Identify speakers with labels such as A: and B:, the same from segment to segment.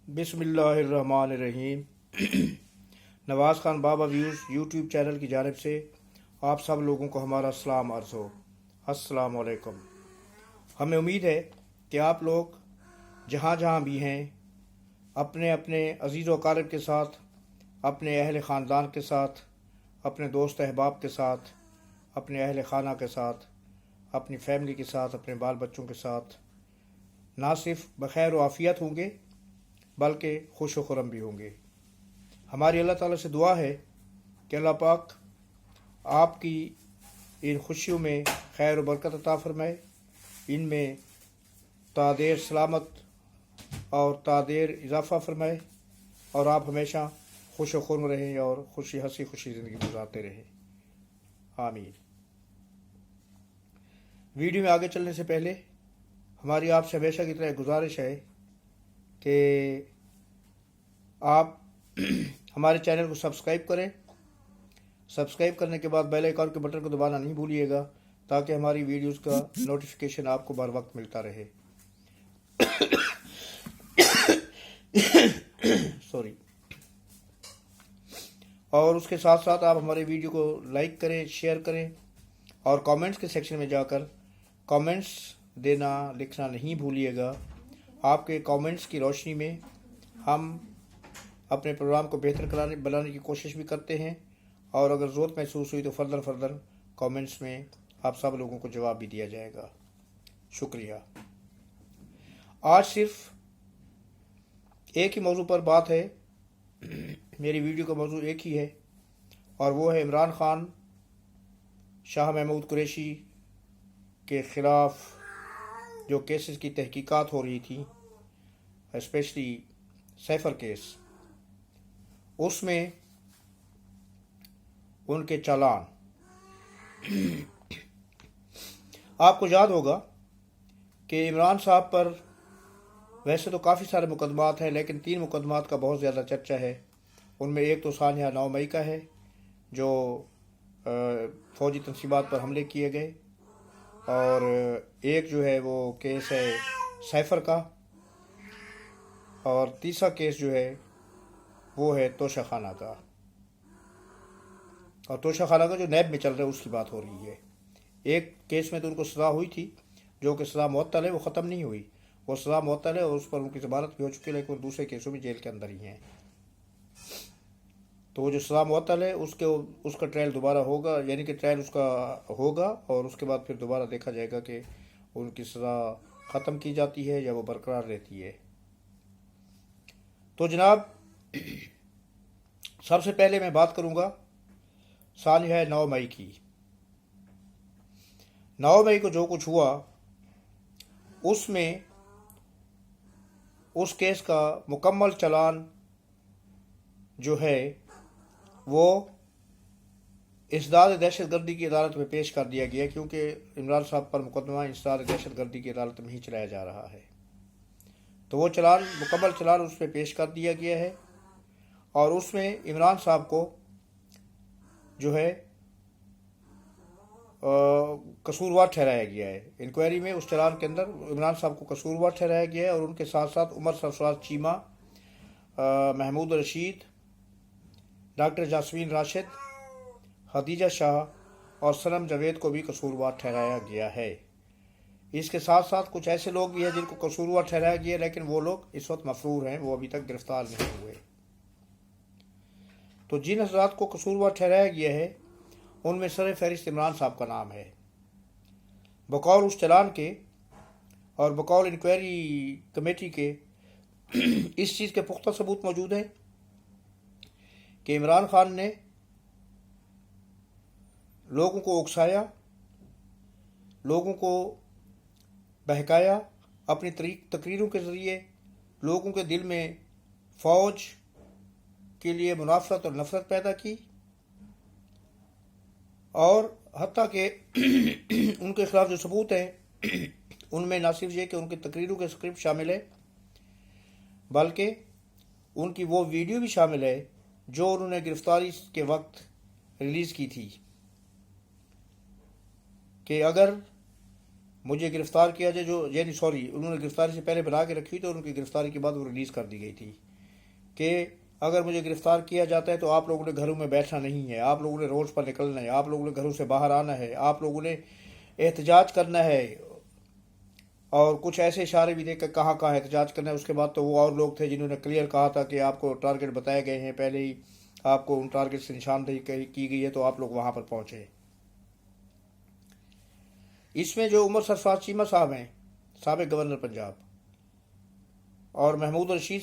A: बिस्मिल्लाहिर्रहमानिर्रहीम। नवाज़ ख़ान बाबा views YouTube channel की जानिब से आप सब लोगों को हमारा सलाम अर्ज़ हो। अस्सलाम वालेकुम। हमें उम्मीद है कि आप लोग जहाँ जहाँ भी हैं अपने अपने अज़ीज़ व अक़ारिब के साथ, अपने अहल ख़ानदान के साथ, अपने दोस्त अहबाब के साथ, अपने अहल खाना के साथ, अपनी फैमिली के साथ, अपने बाल बच्चों के साथ ना सिर्फ बखैर व आफ़ियत होंगे बल्कि खुश व खुरम भी होंगे। हमारी अल्लाह ताला से दुआ है कि अल्लाह पाक आपकी इन खुशियों में खैर व बरकत अता फरमाए, इनमें तादेर सलामत और तादेर इजाफ़ा फरमाए और आप हमेशा खुश व खुरम रहें और खुशी हंसी खुशी ज़िंदगी गुजारते रहें। आमीन। वीडियो में आगे चलने से पहले हमारी आपसे हमेशा की तरह गुजारिश है कि आप हमारे चैनल को सब्सक्राइब करें। सब्सक्राइब करने के बाद बेल आइकन के बटन को दबाना नहीं भूलिएगा ताकि हमारी वीडियोस का नोटिफिकेशन आपको बर वक्त मिलता रहे। सॉरी। और उसके साथ साथ आप हमारे वीडियो को लाइक करें, शेयर करें और कमेंट्स के सेक्शन में जाकर कमेंट्स देना, लिखना नहीं भूलिएगा। आपके कमेंट्स की रोशनी में हम अपने प्रोग्राम को बेहतर बनाने की कोशिश भी करते हैं और अगर ज़रूरत महसूस हुई तो फर्दर कमेंट्स में आप सब लोगों को जवाब भी दिया जाएगा। शुक्रिया। आज सिर्फ एक ही मौजू पर बात है। मेरी वीडियो का मौजू एक ही है और वो है इमरान खान शाह महमूद कुरैशी के ख़िलाफ़ जो केसेस की तहकीकात हो रही थी, स्पेशली सैफर केस, उसमें उनके चालान। आपको याद होगा कि इमरान साहब पर वैसे तो काफ़ी सारे मुकदमात हैं, लेकिन 3 मुकदमात का बहुत ज़्यादा चर्चा है। उनमें एक तो सानिया 9 मई का है जो फ़ौजी तनसीबात पर हमले किए गए, और एक जो है वो केस है सैफर का, और तीसरा केस जो है वो है तोशा खाना का। और तोशा खाना का जो नैब में चल रहा है उसकी बात हो रही है। एक केस में तो उनको सज़ा हुई थी जो कि सज़ा मुअत्तल है, वो ख़त्म नहीं हुई, वो सज़ा मुअत्तल है और उस पर उनकी ज़मानत भी हो चुकी है, लेकिन दूसरे केसों में जेल के अंदर ही हैं। तो वो जो सज़ा मुअत्तल है उसका ट्रायल दोबारा होगा, यानी कि ट्रायल उसका होगा और उसके बाद फिर दोबारा देखा जाएगा कि उनकी सज़ा ख़त्म की जाती है या वो बरकरार रहती है। तो जनाब, सबसे पहले मैं बात करूँगा सानिया 9 मई की। 9 मई को जो कुछ हुआ उसमें उस केस का मुकम्मल चालान जो है वो इंसदाद दहशतगर्दी की अदालत में पेश कर दिया गया, क्योंकि इमरान साहब पर मुकदमा इंसदाद दहशतगर्दी की अदालत में ही चलाया जा रहा है। तो वो चालान, मुकम्मल चालान उस पर पेश कर दिया गया है और उसमें इमरान साहब को जो है कसूरवार ठहराया गया है। इंक्वायरी में उस चालान के अंदर इमरान साहब को कसूरवार ठहराया गया है और उनके साथ साथ उमर सरफराज चीमा, महमूद रशीद, डॉक्टर जास्मीन राशिद, खदीजा शाह और सनम जावेद को भी कसूरवार ठहराया गया है। इसके साथ साथ कुछ ऐसे लोग भी हैं जिनको कसूरवार ठहराया गया, लेकिन वो लोग इस वक्त मफरूर हैं, वो अभी तक गिरफ्तार नहीं हुए। तो जिन हज़रात को कसूरवार ठहराया गया है उनमें सर फहरिस्त इमरान साहब का नाम है। बकौल उस चालान के और बकौल इंक्वायरी कमेटी के इस चीज़ के पुख्ता सबूत मौजूद हैं कि इमरान खान ने लोगों को उकसाया, लोगों को बहकाया, अपनी तकरीरों के ज़रिए लोगों के दिल में फ़ौज के लिए मुनाफरत और नफ़रत पैदा की, और हत्ता कि उनके ख़िलाफ़ जो सबूत हैं उनमें न सिर्फ ये कि उनकी तकरीरों के स्क्रिप्ट शामिल है, बल्कि उनकी वो वीडियो भी शामिल है जो उन्होंने गिरफ्तारी के वक्त रिलीज़ की थी कि अगर मुझे गिरफ़्तार किया जाए, जो यानी सॉरी उन्होंने गिरफ़्तारी से पहले बना के रखी हुई, तो उनकी गिरफ़्तारी के बाद वो रिलीज़ कर दी गई थी कि अगर मुझे गिरफ़्तार किया जाता है तो आप लोगों ने घरों में बैठना नहीं है, आप लोगों ने रोड पर निकलना है, आप लोगों ने घरों से बाहर आना है, आप लोगों ने एहतजाज करना है। और कुछ ऐसे इशारे भी देकर कहाँ कहाँ एहतजाज करना है। उसके बाद तो वो और लोग थे जिन्होंने क्लियर कहा था कि आपको टारगेट बताए गए हैं, पहले ही आपको उन टारगेट से निशानदेही की गई है, तो आप लोग वहाँ पर पहुँचे। इसमें जो उमर सरफराज चीमा साहब हैं, साबिक गवर्नर पंजाब, और महमूद रशीद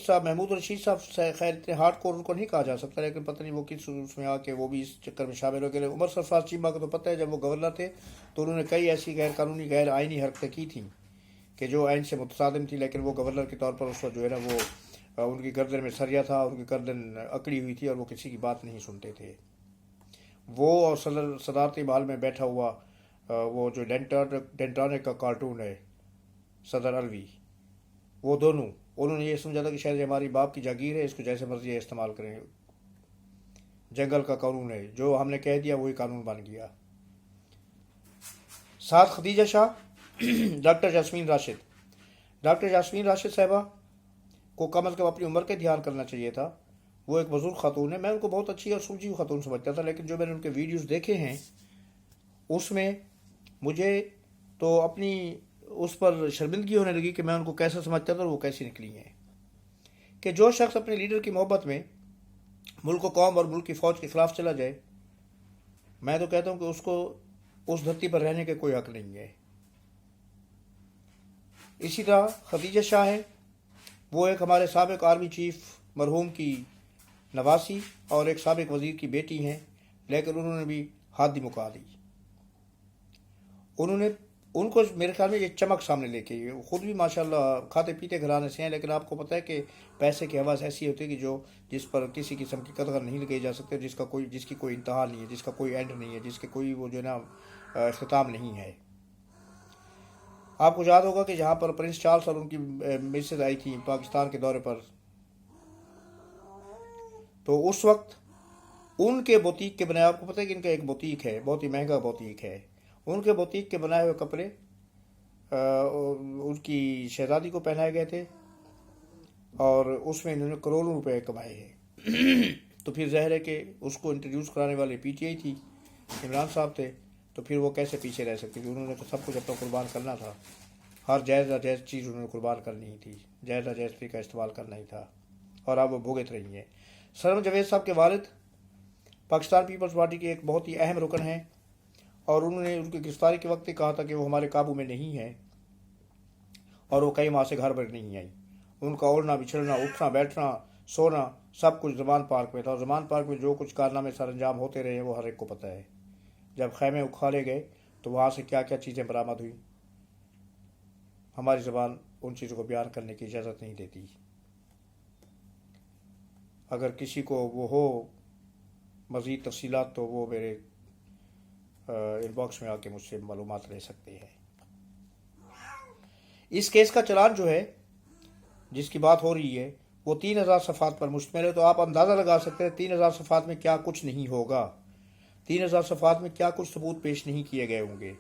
A: साहब खैर इतने हार्ड कोर उनको नहीं कहा जा सकता, लेकिन पता नहीं वो किस उसमें आके वो भी इस चक्कर में शामिल हो गए। उमर सरफराज चीमा को तो पता है, जब वो गवर्नर थे तो उन्होंने कई ऐसी गैर कानूनी गैर आइनी हरकतें की थी कि जो आइन से मुतसादिम थी, लेकिन वो गवर्नर के तौर पर उस वक्त जो है ना वो उनकी गर्दन में सरिया था, उनकी गर्दन अकड़ी हुई थी और वो किसी की बात नहीं सुनते थे। वो और सदारती महल में बैठा हुआ वो जो डेंटाने का कार्टून है सदर अलवी, वो दोनों उन्होंने ये समझा था कि शायद हमारी बाप की जागीर है, इसको जैसे मर्जी इस्तेमाल करें, जंगल का कानून है, जो हमने कह दिया वही कानून बन गया। साथ खदीजा शाह, डॉक्टर यास्मीन राशिद साहिबा को कम अज़ कम अपनी उम्र के ध्यान करना चाहिए था। वो एक बुजुर्ग खातून है, मैं उनको बहुत अच्छी और सूझी हुई खातून समझता था, लेकिन जो मैंने उनके वीडियोस देखे हैं उसमें मुझे तो अपनी उस पर शर्मिंदगी होने लगी कि मैं उनको कैसा समझता था और वो कैसी निकली हैं। कि जो शख्स अपने लीडर की मोहब्बत में मुल्क व कौम और मुल्क की फ़ौज के ख़िलाफ़ चला जाए, मैं तो कहता हूँ कि उसको उस धरती पर रहने के कोई हक नहीं है। इसी तरह खदीजा शाह है, वो एक हमारे साबिक आर्मी चीफ मरहूम की नवासी और एक साबिक वज़ीर की बेटी हैं, लेकिन उन्होंने भी हद मुका दी। उनको मेरे ख्याल में ये चमक सामने लेके, ख़ुद भी माशाल्लाह खाते पीते घराने से हैं, लेकिन आपको पता है कि पैसे की हवस ऐसी होती है कि जिस पर किसी किस्म की कदर नहीं लगाई जा सकती, जिसकी कोई इंतहा नहीं है, जिसका कोई एंड नहीं है, जिसके कोई वो जो ना ख़िताम नहीं है। आपको याद होगा कि जहाँ पर प्रिंस चार्ल्स और उनकी मिसेज आई थी पाकिस्तान के दौरे पर, तो उस वक्त उनके बुटीक के बनाए, आपको पता है कि इनका एक बुटीक है, बहुत ही महंगा बुटीक है, उनके बुटीक के बनाए हुए कपड़े उनकी शहजादी को पहनाए गए थे और उसमें इन्होंने करोड़ों रुपए कमाए हैं। तो फिर ज़ाहिर है कि उसको इंट्रोड्यूस कराने वाले पीटीआई थी, इमरान साहब थे, तो फिर वो कैसे पीछे रह सकती थी। उन्होंने तो सब कुछ अपना कुर्बान करना था, हर जायज़ चीज़ उन्होंने कुर्बान करनी ही थी, जायज़ तरीका इस्तेमाल करना ही था, और अब वो भुगत रही हैं। सरम जवेद साहब के वालिद पाकिस्तान पीपल्स पार्टी के एक बहुत ही अहम रुकन हैं, और उन्होंने उनकी गिरफ्तारी के वक्त ही कहा था कि वो हमारे काबू में नहीं है, और वो कई माह से घर पर नहीं आई। उनका ओढ़ना बिछड़ना, उठना बैठना, सोना, सब कुछ ज़मान पार्क में था, और ज़मान पार्क में जो कुछ कारनामे सर अंजाम होते रहे वो हर एक को पता है। जब खैमे उखाड़े गए तो वहाँ से क्या क्या चीज़ें बरामद हुई, हमारी ज़बान उन चीज़ों को बयान करने की इजाज़त नहीं देती। अगर किसी को वो हो मज़ीद तफसीलात तो वो मेरे इनबॉक्स में आके मुझसे मालूमात ले सकते हैं। इस केस का चलान जो है जिसकी बात हो रही है वो 3000 सफ़ात पर मुश्तमिल है, तो आप अंदाज़ा लगा सकते हैं 3000 सफ़ात में क्या कुछ नहीं होगा, 3000 सफ़ात में क्या कुछ सबूत पेश नहीं किए गए होंगे।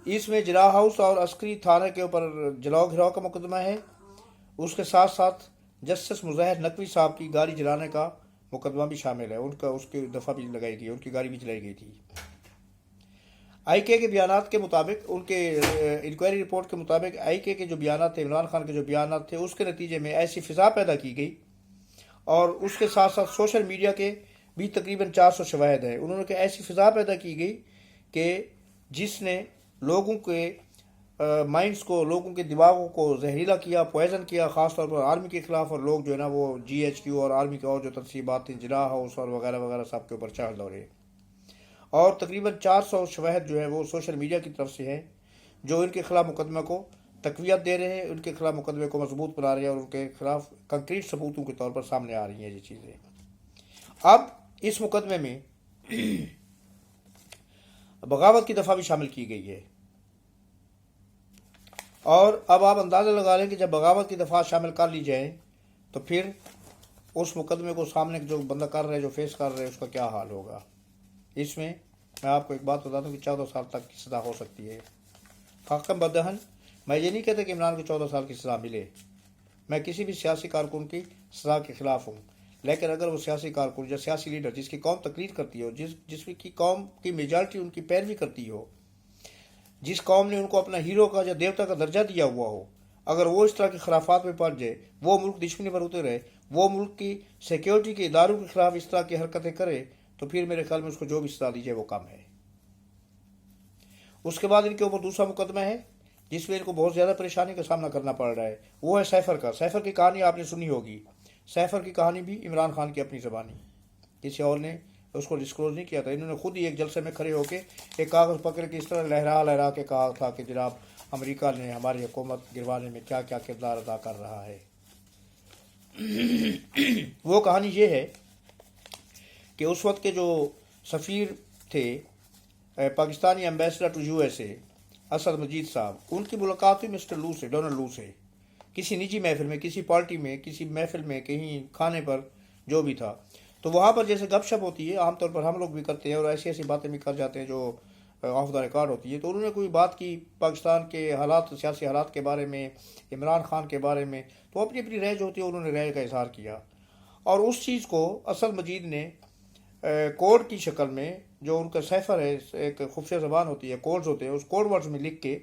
A: इसमें जिला हाउस और अस्करी थाने के ऊपर जलाओ घिराव का मुकदमा है, उसके साथ साथ जस्टिस मुज़ाहिर नकवी साहब की गाड़ी जलाने का मुकदमा भी शामिल है, उसकी दफ़ा भी लगाई गई, उनकी गाड़ी भी जलाई गई थी। आईके के बयानात के मुताबिक, उनके इंक्वायरी रिपोर्ट के मुताबिक आईके के जो बयानात थे, इमरान खान के जो बयानात थे, उसके नतीजे में ऐसी फ़िज़ा पैदा की गई, और उसके साथ साथ सोशल मीडिया के भी तकरीबन 400 शवाहिद हैं। उन्होंने कि ऐसी फ़िज़ा पैदा की गई कि जिसने लोगों के माइंड्स को, लोगों के दिमागों को जहरीला किया, पॉइजन किया, ख़ासतौर पर आर्मी के ख़िलाफ़, और लोग जो है ना वो GHQ और आर्मी के और जो तनसीबात थी, जिला हाउस और वगैरह वगैरह सब के ऊपर चढ़ दौड़े, और तकरीबन 400 शवाहिद जो है वो सोशल मीडिया की तरफ से हैं, जो इनके ख़िलाफ़ मुकदमे को तक़वियत दे रहे हैं, उनके ख़िलाफ़ मुकदमे को मजबूत बना रहे हैं, और उनके ख़िलाफ़ कंक्रीट सबूतों के तौर पर सामने आ रही हैं ये चीज़ें। अब इस मुकदमे में बगावत की दफ़ा भी शामिल की गई है, और अब आप अंदाज़ा लगा लें कि जब बगावत की दफ़ा शामिल कर ली जाए तो फिर उस मुकदमे को सामने जो बंदा कर रहे, जो फेस कर रहे, उसका क्या हाल होगा। इसमें मैं आपको एक बात बताता हूँ कि 14 साल तक की सज़ा हो सकती है। हाकम बदहन, मैं ये नहीं कहता कि इमरान को 14 साल की सज़ा मिले, मैं किसी भी सियासी कारकुन की सज़ा के खिलाफ हूँ, लेकिन अगर वो सियासी कारकुन या सियासी लीडर जिसकी कौम तकरीर करती हो, जिसकी कौम की मेजॉरिटी उनकी पैरवी करती हो, जिस कौम ने उनको अपना हीरो का या देवता का दर्जा दिया हुआ हो, अगर वो इस तरह के खराफात में पड़ जाए, वो मुल्क दुश्मनी पर उतरे, वो मुल्क की सिक्योरिटी के इदारों के खिलाफ इस तरह की हरकतें करे, तो फिर मेरे ख्याल में उसको जो भी सजा दी जाए वो कम है। उसके बाद इनके ऊपर दूसरा मुकदमा है जिसमें इनको बहुत ज़्यादा परेशानी का सामना करना पड़ रहा है, वो है सैफर का। सैफर की कहानी आपने सुनी होगी। सैफर की कहानी भी इमरान खान की अपनी ज़बानी, किसी और ने उसको डिस्क्लोज नहीं किया था। इन्होंने खुद ही एक जलसे में खड़े होकर एक कागज़ पकड़ के इस तरह लहरा लहरा के कहा था कि जनाब अमेरिका ने हमारी हुकूमत गिरवाने में क्या क्या किरदार अदा कर रहा है। वो कहानी ये है कि उस वक्त के जो सफ़ीर थे, Pakistani ambassador to USA Asad Majeed साहब, उनकी मुलाकात हुई मिस्टर लू से, डोनाल्ड लू से, किसी निजी महफिल में, किसी पार्टी में, किसी महफिल में, कहीं खाने पर, जो भी था। तो वहाँ पर जैसे गपशप होती है, आमतौर पर हम लोग भी करते हैं और ऐसी ऐसी बातें भी कर जाते हैं जो ऑफ द रिकॉर्ड होती है। तो उन्होंने कोई बात की पाकिस्तान के हालात, सियासी हालात के बारे में, इमरान खान के बारे में, तो अपनी अपनी राय जो होती है उन्होंने राय का इजहार किया। और उस चीज़ को असद मजीद ने कोड की शक्ल में, जो उनका सैफर है, एक खुफिया ज़बान होती है, कोड्स होते हैं, उस कोड वर्ड्स में लिख के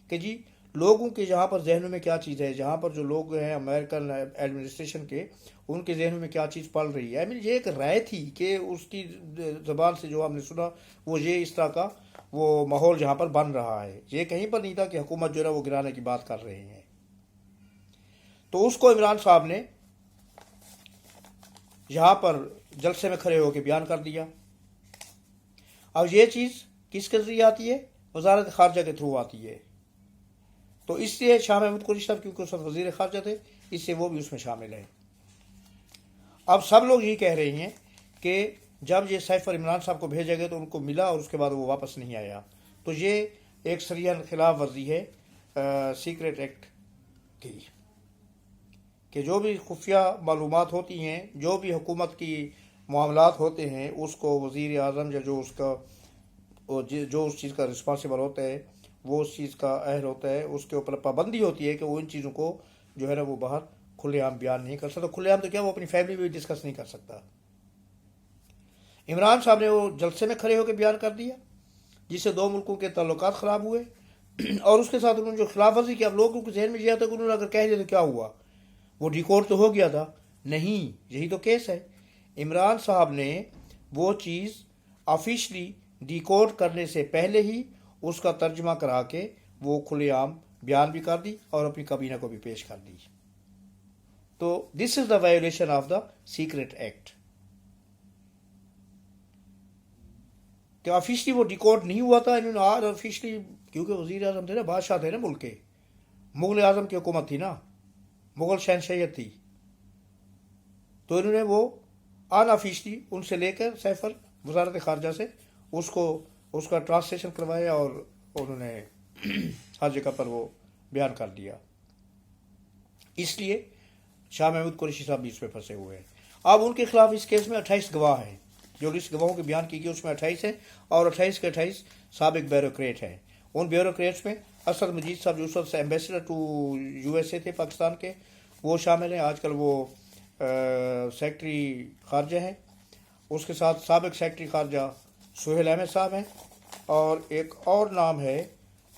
A: कि जी लोगों के जहाँ पर जहनों में क्या चीज़ है, जहाँ पर जो लोग हैं अमेरिकन एडमिनिस्ट्रेशन के, उनके जहनों में क्या चीज़ पल रही है। ये एक राय थी कि उसकी ज़बान से जो हमने सुना वो ये इस तरह का वो माहौल जहाँ पर बन रहा है। ये कहीं पर नहीं था कि हुकूमत जो है वो गिराने की बात कर रहे हैं। तो उसको इमरान साहब ने यहाँ पर जलसे में खड़े होकर बयान कर दिया। अब ये चीज़ किसके जरिए आती है? वजारत खारजा के थ्रू आती है। तो इसलिए शाह महमूद कुरैशी साहब, क्योंकि उस वक्त वजीर खारजा थे, इससे वो भी उसमें शामिल है। अब सब लोग यही कह रहे हैं कि जब ये सैफर इमरान साहब को भेजा गया तो उनको मिला और उसके बाद वो वापस नहीं आया। तो ये एक सरियन खिलाफ वर्जी है सीक्रेट एक्ट की, कि जो भी खुफिया मालूमात होती हैं, जो भी हुकूमत की मामलात होते हैं, उसको वज़ीर आज़म या जो उसका जो उस चीज़ का रिस्पॉन्सिबल होता है, वो उस चीज़ का अहल होता है, उसके ऊपर पाबंदी होती है कि वो इन चीज़ों को जो है ना वो बाहर खुलेआम बयान नहीं कर सकता। खुलेआम तो क्या, वो अपनी फैमिली में भी डिस्कस नहीं कर सकता। इमरान साहब ने वो जलसे में खड़े होकर बयान कर दिया, जिससे दो मुल्कों के ताल्लुकात ख़राब हुए और उसके साथ उन्होंने जो खिलाफ वर्जी की। अब लोगों के जहन में यह था कि उन्होंने अगर कह दिया तो क्या हुआ, वो डिकोड तो हो गया था। नहीं, यही तो केस है। इमरान साहब ने वो चीज़ ऑफिशली डिकोड करने से पहले ही उसका तर्जमा करा के वो खुलेआम बयान भी कर दी और अपनी काबीना को भी पेश कर दी। तो this is the violation of the secret act, कि ऑफिशली वो डिकोड नहीं हुआ था। इन्होंने आज ऑफिशली, क्योंकि वजीर आजम थे ना, बादशाह थे ना मुल्क के, मुगल आजम की हुकूमत थी ना, मुगल शहनशाहियत थी, तो इन्होंने वो अनऑफिशली उनसे लेकर सैफर वजारत खारजा से उसका ट्रांसलेशन करवाया और उन्होंने हर जगह पर वो बयान कर दिया। इसलिए शाह महमूद कुरैशी साहब भी इसमें फंसे हुए हैं। अब उनके खिलाफ इस केस में 28 गवाह हैं। जो लिस्ट गवाहों के बयान की गई उसमें 28 है और 28 के 28 साबिक ब्यूरोक्रेट हैं। उन ब्यूरोक्रेट्स में असद मजीद साहब, जो उस वक्त एम्बेसडर टू USA थे पाकिस्तान के, वो शामिल हैं। आजकल वो सेक्रेटरी खारजा हैं। उसके साथ साबिक सेक्रेटरी खारजा सुहेल अहमद साहब हैं और एक और नाम है,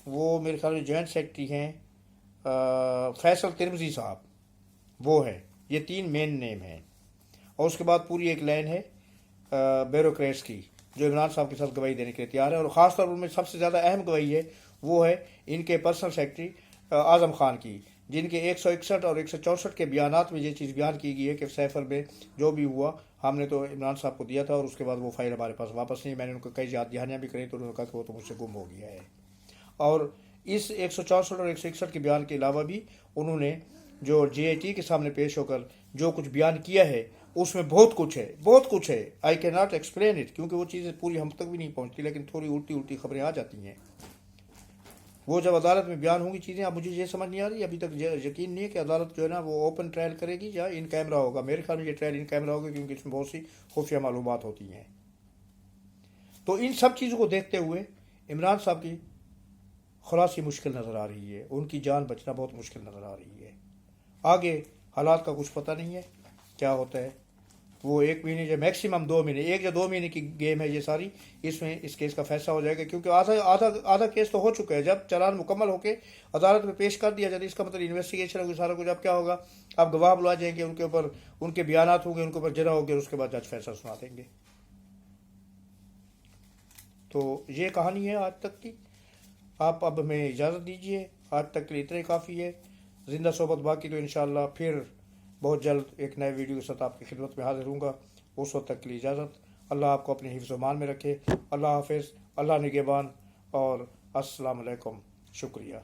A: वो मेरे ख्याल में जॉइंट सेक्रेटरी हैं फैसल तिरमिजी साहब, वो है। ये 3 मेन नेम हैं। और उसके बाद पूरी एक लाइन है ब्यूरोक्रेट्स की, जो इमरान साहब के साथ गवाही देने के लिए तैयार है। और ख़ासतौर पर उनमें सबसे ज़्यादा अहम गवाही है वो है इनके पर्सनल सेक्रेटरी आज़म खान की, जिनके 161 और 164 के बयानात में ये चीज़ बयान की गई है कि सैफर में जो भी हुआ हमने तो इमरान साहब को दिया था और उसके बाद वो फाइल हमारे पास वापस नहीं। मैंने उनको कई याद दहानियाँ भी करी तो उन्होंने कहा कि वो तो मुझसे गुम हो गया है। और इस 164 और 161 के बयान के अलावा भी उन्होंने जो JIT के सामने पेश होकर जो कुछ बयान किया है उसमें बहुत कुछ है, बहुत कुछ है। I can not explain it, क्योंकि वो चीज़ें पूरी हम तक भी नहीं पहुँचती, लेकिन थोड़ी उल्टी उल्टी खबरें आ जाती हैं। वो जब अदालत में बयान होंगी चीज़ें, अब मुझे ये समझ नहीं आ रही, अभी तक यकीन नहीं है कि अदालत जो है ना वो ओपन ट्रायल करेगी या इन कैमरा होगा। मेरे ख्याल में ये ट्रायल इन कैमरा होगा, क्योंकि इसमें बहुत सी खुफिया मालूमात होती हैं। तो इन सब चीज़ों को देखते हुए इमरान साहब की خلاصی مشکل نظر آ رہی ہے، ان کی جان بچنا بہت مشکل نظر آ رہی ہے۔ آگے حالات کا کچھ پتہ نہیں ہے کیا ہوتا ہے۔ وہ 1 مہینے یا میکسیمم 2 مہینے، 1 یا 2 مہینے کی گیم ہے یہ ساری، اس میں اس کیس کا فیصلہ ہو جائے گا، کیونکہ آدھا کیس تو ہو چکا ہے۔ جب چالان مکمل ہو کے عدالت میں پیش کر دیا جائے، اس کا مطلب انویسٹیگیشن ہوگی، سارا کچھ۔ اب کیا ہوگا، اب گواہ بلا جائیں گے، ان کے اوپر ان کے بیانات ہوں گے، ان کے اوپر جرا ہوگی، اور اس کے بعد جج فیصلہ سنا دیں گے۔ تو یہ کہانی ہے آج تک کی۔ آپ اب ہمیں اجازت دیجیے، آج تک کے لیے اتنے کافی ہے۔ زندہ صحبت باقی تو انشاءاللہ پھر بہت جلد ایک نئے ویڈیو کے ساتھ آپ کی خدمت میں حاضر ہوں گا۔ اس وقت تک کے لیے اجازت۔ اللہ آپ کو اپنے حفظ و امان میں رکھے۔ اللہ حافظ، اللہ نگہبان، اور السلام علیکم۔ شکریہ۔